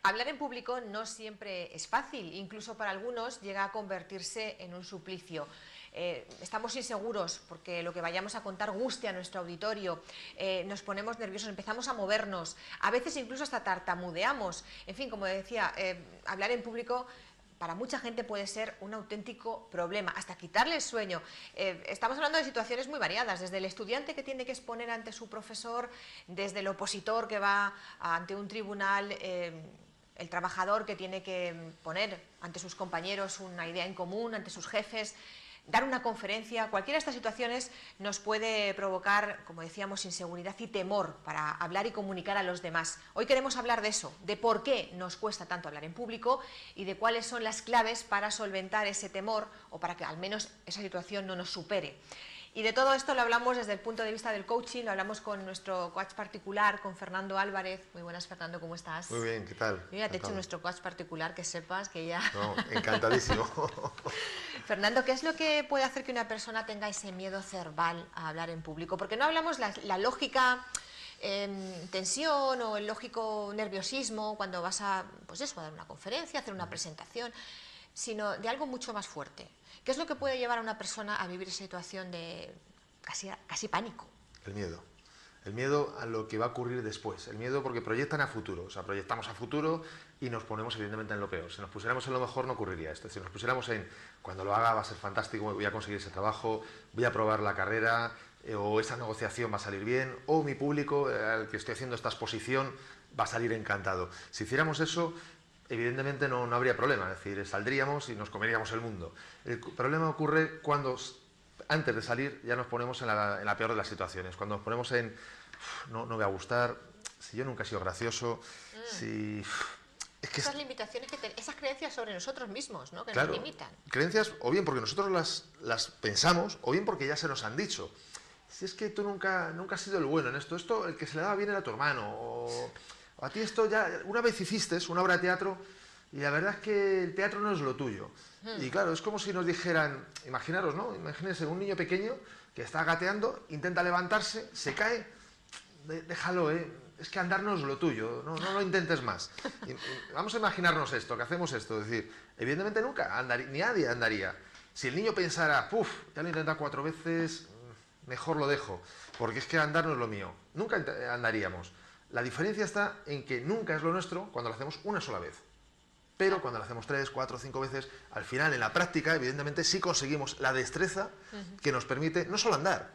Hablar en público no siempre es fácil, incluso para algunos llega a convertirse en un suplicio. Estamos inseguros porque lo que vayamos a contar guste a nuestro auditorio, nos ponemos nerviosos, empezamos a movernos, a veces incluso hasta tartamudeamos. En fin, como decía, hablar en público para mucha gente puede ser un auténtico problema, hasta quitarle el sueño. Estamos hablando de situaciones muy variadas, desde el estudiante que tiene que exponer ante su profesor, desde el opositor que va ante un tribunal, el trabajador que tiene que poner ante sus compañeros una idea en común, ante sus jefes, dar una conferencia. Cualquiera de estas situaciones nos puede provocar, como decíamos, inseguridad y temor para hablar y comunicar a los demás. Hoy queremos hablar de eso, de por qué nos cuesta tanto hablar en público y de cuáles son las claves para solventar ese temor o para que al menos esa situación no nos supere. Y de todo esto lo hablamos desde el punto de vista del coaching, lo hablamos con nuestro coach particular, con Fernando Álvarez. Muy buenas, Fernando, ¿cómo estás? Muy bien, ¿qué tal? Mira, te he hecho nuestro coach particular, que sepas que ya... No, encantadísimo. Fernando, ¿qué es lo que puede hacer que una persona tenga ese miedo cerval a hablar en público? Porque no hablamos la lógica tensión o el lógico nerviosismo cuando vas a, pues eso, a dar una conferencia, hacer una presentación, sino de algo mucho más fuerte. ¿Qué es lo que puede llevar a una persona a vivir esa situación de casi pánico? El miedo. El miedo a lo que va a ocurrir después. El miedo porque proyectan a futuro. O sea, proyectamos a futuro y nos ponemos evidentemente en lo peor. Si nos pusiéramos en lo mejor no ocurriría esto. Si nos pusiéramos en cuando lo haga va a ser fantástico, voy a conseguir ese trabajo, voy a aprobar la carrera, o esa negociación va a salir bien, o mi público al que estoy haciendo esta exposición va a salir encantado. Si hiciéramos eso, evidentemente no habría problema, es decir, saldríamos y nos comeríamos el mundo. El problema ocurre cuando antes de salir ya nos ponemos en la peor de las situaciones, cuando nos ponemos en no me va a gustar, si yo nunca he sido gracioso, si... Es que esas limitaciones, esas creencias sobre nosotros mismos, ¿no? Que claro, nos limitan. Creencias o bien porque nosotros las pensamos o bien porque ya se nos han dicho. Si es que tú nunca has sido el bueno en esto el que se le daba bien era tu hermano, o a ti esto ya, una vez hiciste una obra de teatro y la verdad es que el teatro no es lo tuyo. Y claro, es como si nos dijeran, imaginaros, ¿no? Imagínense un niño pequeño que está gateando, intenta levantarse, se cae, déjalo, es que andar no es lo tuyo, no lo intentes más. Vamos a imaginarnos esto, que hacemos esto, es decir, evidentemente nunca ni nadie andaría. Si el niño pensara, ya lo he intentado 4 veces, mejor lo dejo, porque es que andar no es lo mío, nunca andaríamos. La diferencia está en que nunca es lo nuestro cuando lo hacemos una sola vez. Pero cuando lo hacemos 3, 4, 5 veces, al final, en la práctica, evidentemente, sí conseguimos la destreza que nos permite no solo andar,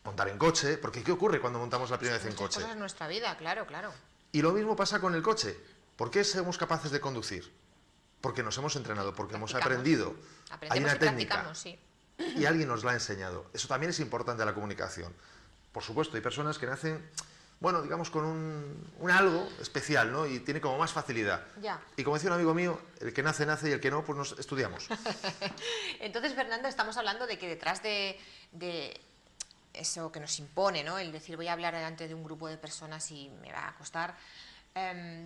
montar en coche, porque ¿qué ocurre cuando montamos la primera vez en coche? Cosas en nuestra vida, claro, claro. Y lo mismo pasa con el coche. ¿Por qué somos capaces de conducir? Porque nos hemos entrenado, porque hemos aprendido. Hay una técnica. Sí. Y alguien nos la ha enseñado. Eso también es importante a la comunicación. Por supuesto, hay personas que nacen, bueno, digamos, con un algo especial, ¿no? Y tiene como más facilidad. Ya. Y como decía un amigo mío, el que nace, nace, y el que no, pues nos estudiamos. Entonces, Fernando, estamos hablando de que detrás de eso que nos impone, ¿no? El decir, voy a hablar delante de un grupo de personas y me va a costar...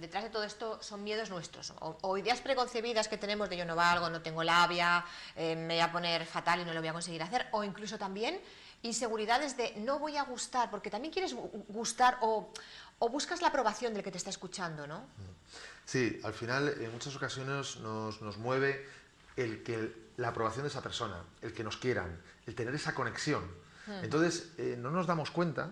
detrás de todo esto son miedos nuestros o ideas preconcebidas que tenemos de yo no valgo, no tengo labia, me voy a poner fatal y no lo voy a conseguir hacer, o incluso también inseguridades de no voy a gustar, porque también quieres gustar o buscas la aprobación del que te está escuchando, ¿no? Sí, al final en muchas ocasiones nos mueve la aprobación de esa persona, el que nos quieran, el tener esa conexión. Entonces no nos damos cuenta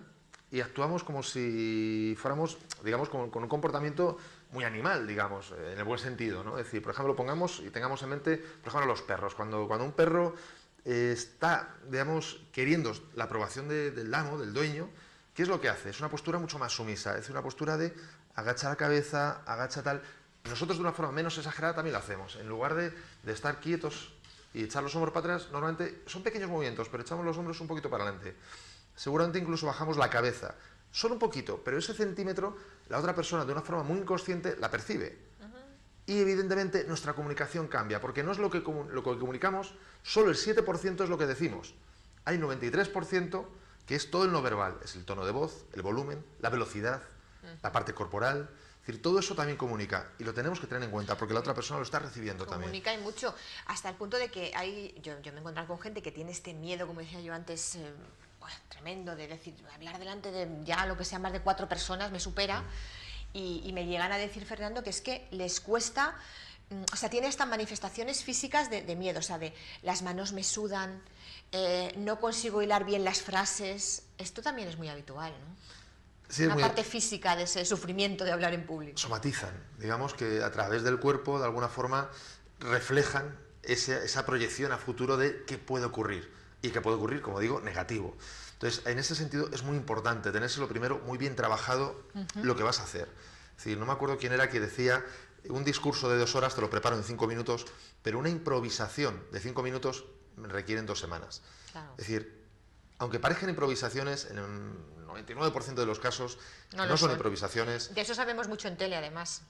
y actuamos como si fuéramos, digamos, con un comportamiento muy animal, digamos, en el buen sentido, ¿no? Es decir, por ejemplo, pongamos y tengamos en mente, por ejemplo, los perros. Cuando un perro está, digamos, queriendo la aprobación del amo, del dueño, ¿qué es lo que hace? Es una postura mucho más sumisa, es una postura de agacha la cabeza, agacha tal. Nosotros de una forma menos exagerada también lo hacemos. En lugar de estar quietos y echar los hombros para atrás, normalmente son pequeños movimientos, pero echamos los hombros un poquito para adelante. Seguramente incluso bajamos la cabeza, solo un poquito, pero ese centímetro la otra persona de una forma muy inconsciente la percibe. Y evidentemente nuestra comunicación cambia, porque no es lo que comunicamos, solo el 7% es lo que decimos. Hay 93% que es todo el no verbal, es el tono de voz, el volumen, la velocidad, la parte corporal. Es decir, todo eso también comunica y lo tenemos que tener en cuenta porque la otra persona lo está recibiendo también. Comunica y mucho, hasta el punto de que yo me he encontrado con gente que tiene este miedo, como decía yo antes, tremendo, de decir, hablar delante de ya lo que sea más de 4 personas me supera. y me llegan a decir, Fernando, que es que les cuesta, o sea, tiene estas manifestaciones físicas de miedo, o sea, de las manos me sudan, no consigo hilar bien las frases. Esto también es muy habitual, ¿no? Sí, Una parte física de ese sufrimiento de hablar en público. Somatizan, digamos que a través del cuerpo, de alguna forma, reflejan esa proyección a futuro de qué puede ocurrir. Y que puede ocurrir, como digo, negativo. Entonces, en ese sentido es muy importante tenerse lo primero muy bien trabajado lo que vas a hacer. Es decir, no me acuerdo quién era que decía, un discurso de 2 horas te lo preparo en 5 minutos, pero una improvisación de 5 minutos requieren 2 semanas. Claro. Es decir, aunque parezcan improvisaciones, en el 99% de los casos no son improvisaciones. De eso sabemos mucho en tele, además.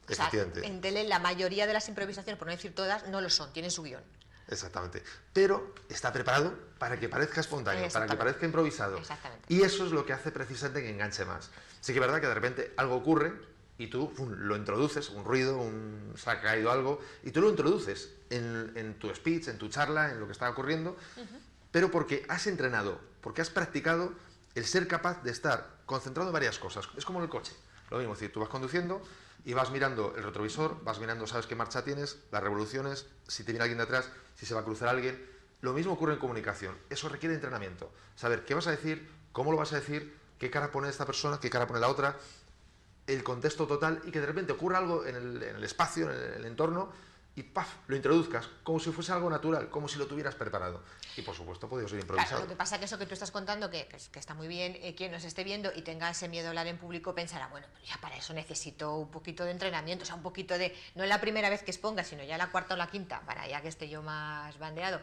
Efectivamente. O sea, en tele la mayoría de las improvisaciones, por no decir todas, no lo son, tienen su guión. Exactamente. Pero está preparado para que parezca espontáneo, para que parezca improvisado. Exactamente. Y eso es lo que hace precisamente que enganche más. Sí que es verdad que de repente algo ocurre y tú lo introduces, un ruido, se ha caído algo, y tú lo introduces en tu speech, en tu charla, en lo que está ocurriendo, pero porque has entrenado, porque has practicado el ser capaz de estar concentrado en varias cosas. Es como en el coche. Lo mismo, es decir, tú vas conduciendo y vas mirando el retrovisor, vas mirando, sabes qué marcha tienes, las revoluciones, si te viene alguien de atrás, si se va a cruzar alguien. Lo mismo ocurre en comunicación. Eso requiere entrenamiento. Saber qué vas a decir, cómo lo vas a decir, qué cara pone esta persona, qué cara pone la otra, el contexto total, y que de repente ocurra algo en el espacio, en el entorno, y ¡paf!, lo introduzcas, como si fuese algo natural, como si lo tuvieras preparado. Y por supuesto podría ser improvisado. Claro, lo que pasa es que eso que tú estás contando, que está muy bien, quien nos esté viendo y tenga ese miedo a hablar en público pensará, bueno, pero ya para eso necesito un poquito de entrenamiento, o sea, un poquito de, no es la primera vez que exponga, sino ya la cuarta o la quinta, para ya que esté yo más bandeado.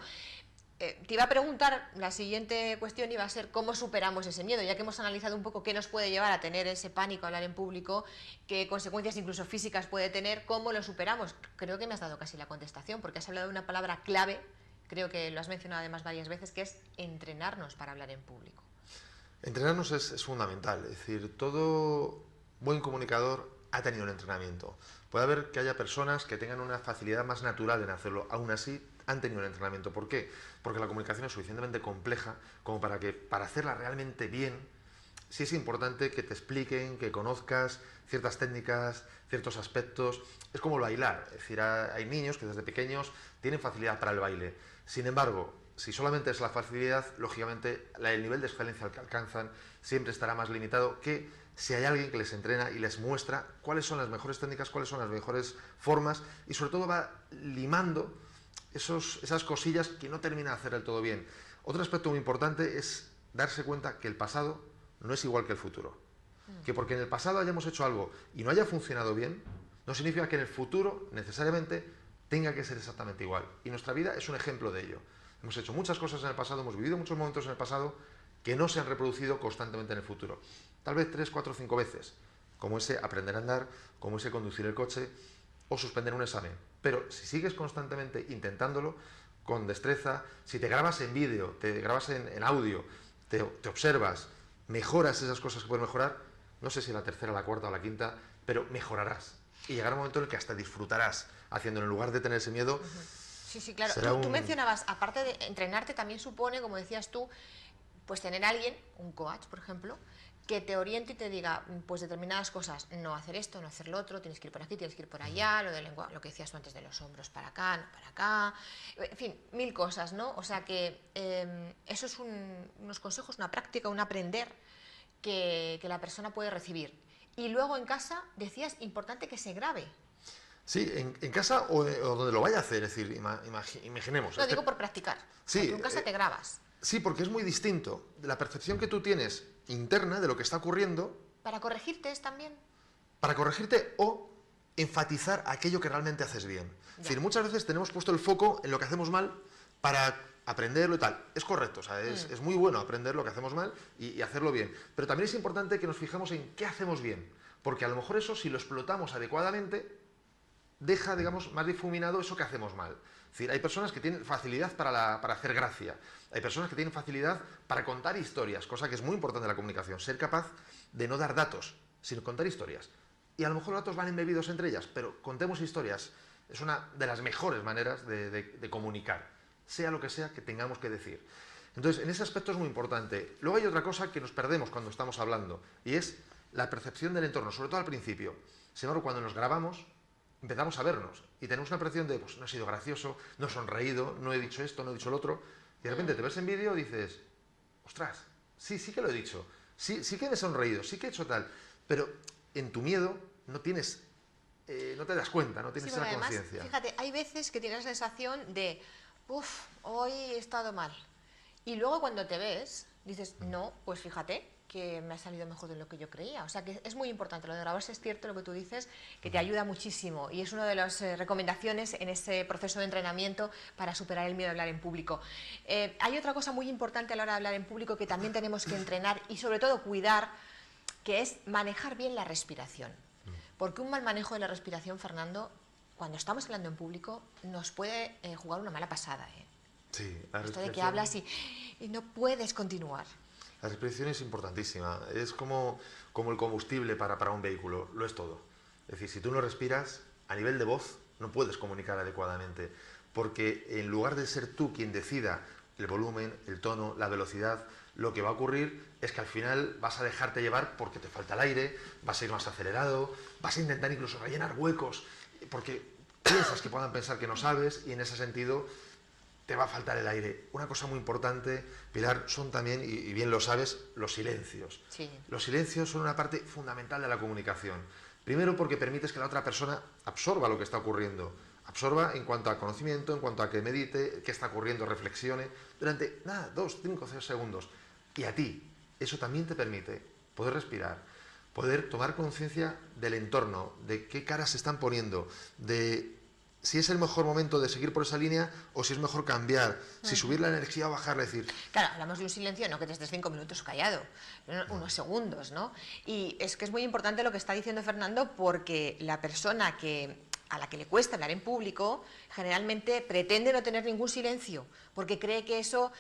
Te iba a preguntar, la siguiente cuestión iba a ser cómo superamos ese miedo, ya que hemos analizado un poco qué nos puede llevar a tener ese pánico a hablar en público, qué consecuencias incluso físicas puede tener, cómo lo superamos. Creo que me has dado casi la contestación, porque has hablado de una palabra clave, creo que lo has mencionado además varias veces, que es entrenarnos para hablar en público. Entrenarnos es fundamental, es decir, todo buen comunicador ha tenido un entrenamiento. Puede haber que haya personas que tengan una facilidad más natural en hacerlo, aún así han tenido un entrenamiento. ¿Por qué? Porque la comunicación es suficientemente compleja como para hacerla realmente bien, sí es importante que te expliquen, que conozcas ciertas técnicas, ciertos aspectos. Es como el bailar, es decir, hay niños que desde pequeños tienen facilidad para el baile. Sin embargo, si solamente es la facilidad, lógicamente el nivel de excelencia al que alcanzan siempre estará más limitado que si hay alguien que les entrena y les muestra cuáles son las mejores técnicas, cuáles son las mejores formas, y sobre todo va limando esas cosillas que no termina de hacer del todo bien. Otro aspecto muy importante es darse cuenta que el pasado no es igual que el futuro. Que porque en el pasado hayamos hecho algo y no haya funcionado bien, no significa que en el futuro necesariamente tenga que ser exactamente igual. Y nuestra vida es un ejemplo de ello. Hemos hecho muchas cosas en el pasado, hemos vivido muchos momentos en el pasado que no se han reproducido constantemente en el futuro. Tal vez 3, 4, 5 veces, como ese aprender a andar, como ese conducir el coche o suspender un examen. Pero si sigues constantemente intentándolo, con destreza, si te grabas en vídeo, te grabas en audio, te observas, mejoras esas cosas que puedes mejorar, no sé si la tercera, la cuarta o la quinta, pero mejorarás. Y llegará un momento en el que hasta disfrutarás haciéndolo, en lugar de tener ese miedo. Sí, sí, claro. Tú mencionabas, aparte de entrenarte, también supone, como decías tú, pues tener a alguien, un coach, por ejemplo, que te oriente y te diga, pues determinadas cosas, no hacer esto, no hacer lo otro, tienes que ir por aquí, tienes que ir por allá, lo que decías tú antes de los hombros para acá, no para acá, en fin, 1000 cosas, ¿no? O sea que eso es unos consejos, una práctica, un aprender que la persona puede recibir. Y luego en casa, decías, importante que se grabe. Sí, en casa o donde lo vaya a hacer, es decir, imaginemos. Lo digo por practicar. Sí, tú en casa te grabas. Sí, porque es muy distinto. La percepción que tú tienes interna de lo que está ocurriendo. ¿Para corregirte es también? Para corregirte o enfatizar aquello que realmente haces bien. Es decir, muchas veces tenemos puesto el foco en lo que hacemos mal para aprenderlo y tal. Es correcto, o sea, es muy bueno aprender lo que hacemos mal y hacerlo bien. Pero también es importante que nos fijemos en qué hacemos bien. Porque a lo mejor eso, si lo explotamos adecuadamente, deja, digamos, más difuminado eso que hacemos mal. Es decir, hay personas que tienen facilidad para hacer gracia, hay personas que tienen facilidad para contar historias, cosa que es muy importante en la comunicación, ser capaz de no dar datos, sino contar historias. Y a lo mejor los datos van embebidos entre ellas, pero contemos historias. Es una de las mejores maneras de comunicar, sea lo que sea que tengamos que decir. Entonces, en ese aspecto es muy importante. Luego hay otra cosa que nos perdemos cuando estamos hablando, y es la percepción del entorno, sobre todo al principio. Sin embargo, cuando nos grabamos, empezamos a vernos y tenemos una percepción de, pues no he sido gracioso, no he sonreído, no he dicho esto, no he dicho lo otro, y de repente te ves en vídeo y dices, ostras, sí que lo he dicho, sí que me he sonreído, sí que he hecho tal, pero en tu miedo no tienes, no te das cuenta, no tienes esa conciencia. Fíjate, hay veces que tienes la sensación de, uff, hoy he estado mal, y luego cuando te ves, dices, no, pues fíjate, que me ha salido mejor de lo que yo creía. O sea que es muy importante, lo de grabarse es cierto lo que tú dices, que te ayuda muchísimo y es una de las recomendaciones en ese proceso de entrenamiento para superar el miedo a hablar en público. Hay otra cosa muy importante a la hora de hablar en público que también tenemos que entrenar y sobre todo cuidar, que es manejar bien la respiración. Porque un mal manejo de la respiración, Fernando, cuando estamos hablando en público, nos puede jugar una mala pasada. Sí, esto de que hablas y no puedes continuar. La respiración es importantísima, es como el combustible para un vehículo, lo es todo. Es decir, si tú no respiras, a nivel de voz no puedes comunicar adecuadamente, porque en lugar de ser tú quien decida el volumen, el tono, la velocidad, lo que va a ocurrir es que al final vas a dejarte llevar porque te falta el aire, vas a ir más acelerado, vas a intentar incluso rellenar huecos, porque piensas que puedan pensar que no sabes y en ese sentido te va a faltar el aire. Una cosa muy importante, Pilar, son también, y bien lo sabes, los silencios. Sí. Los silencios son una parte fundamental de la comunicación. Primero porque permites que la otra persona absorba lo que está ocurriendo. Absorba en cuanto a conocimiento, en cuanto a que medite, qué está ocurriendo, reflexione, durante, 2, 5, 6 segundos. Y a ti, eso también te permite poder respirar, poder tomar conciencia del entorno, de qué caras se están poniendo, de si es el mejor momento de seguir por esa línea o si es mejor cambiar, si subir la energía o bajarla, es decir... Claro, hablamos de un silencio, no que te estés 5 minutos callado, unos segundos, ¿no? Y es que es muy importante lo que está diciendo Fernando, porque la persona a la que le cuesta hablar en público generalmente pretende no tener ningún silencio, porque cree que eso,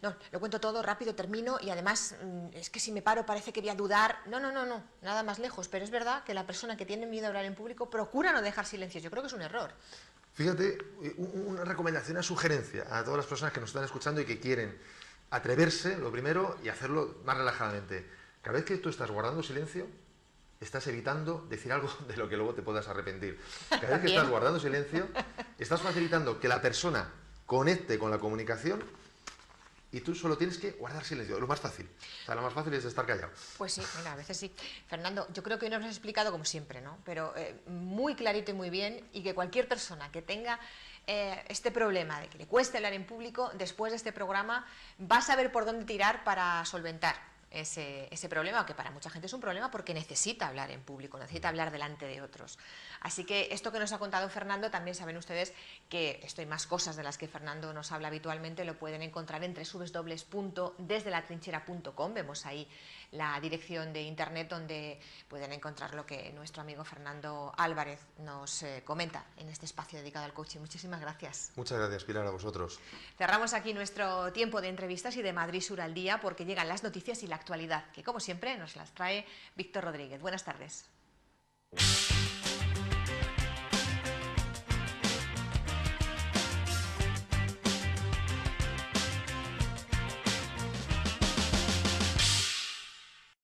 no, lo cuento todo rápido, termino y además es que si me paro parece que voy a dudar. No, nada más lejos, pero es verdad que la persona que tiene miedo a hablar en público procura no dejar silencios. Yo creo que es un error. Fíjate, una recomendación, una sugerencia a todas las personas que nos están escuchando y que quieren atreverse, lo primero, y hacerlo más relajadamente. Cada vez que tú estás guardando silencio, estás evitando decir algo de lo que luego te puedas arrepentir. Cada vez que estás guardando silencio, estás facilitando que la persona conecte con la comunicación y tú solo tienes que guardar silencio, lo más fácil. O sea, lo más fácil es estar callado. Pues sí, mira, a veces sí. Fernando, yo creo que hoy nos has explicado como siempre, ¿no? Pero muy clarito y muy bien, y que cualquier persona que tenga este problema de que le cueste hablar en público, después de este programa va a saber por dónde tirar para solventar ese problema, que para mucha gente es un problema porque necesita hablar en público, necesita hablar delante de otros. Así que esto que nos ha contado Fernando, también saben ustedes que esto y más cosas de las que Fernando nos habla habitualmente lo pueden encontrar en www.desdelatrinchera.com. Vemos ahí la dirección de internet donde pueden encontrar lo que nuestro amigo Fernando Álvarez nos comenta en este espacio dedicado al coaching. Muchísimas gracias. Muchas gracias, Pilar, a vosotros. Cerramos aquí nuestro tiempo de entrevistas y de Madrid Sur al día, porque llegan las noticias y la actualidad, que como siempre nos las trae Víctor Rodríguez. Buenas tardes.